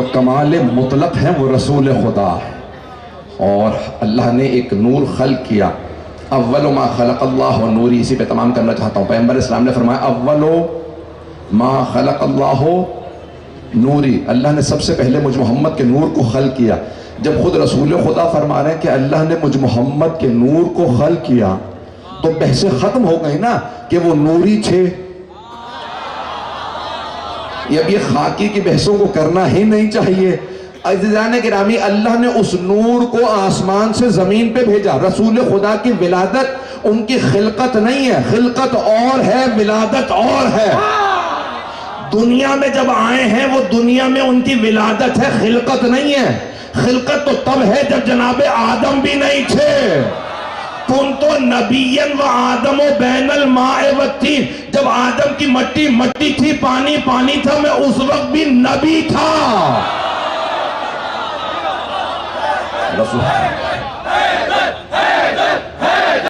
جو کمال مطلق ہے وہ رسول خدا ہے، اور اللہ نے ایک نور خلق کیا. اول ما خلق اللہ نوری، اسی پہ تمام کرنا چاہتا ہوں. پیغمبر اسلام نے فرمایا اول ما خلق اللہ نوری، اللہ نے سب سے پہلے مجھ محمد کے نور کو خلق کیا. جب خود رسول خدا فرما رہے ہیں کہ اللہ نے مجھ محمد کے نور کو خلق کیا، تو بحث ختم ہو گئی نا کہ وہ نوری تھے. اب یہ خاکی کی بحثوں کو کرنا ہی نہیں چاہیے. عزیزان گرامی، اللہ نے اس نور کو آسمان سے زمین پہ بھیجا. رسول خدا کی ولادت ان کی خلقت نہیں ہے، خلقت اور ہے، ولادت اور ہے. دنیا میں جب آئے ہیں وہ دنیا میں ان کی ولادت ہے، خلقت نہیں ہے. خلقت تو تب ہے جب جناب آدم بھی نہیں تھے. کنتو نبیًا و آدم و بین الماء والطین، جب آدم کی مٹی مٹی تھی، پانی پانی تھا، میں اس وقت بھی نبی تھا.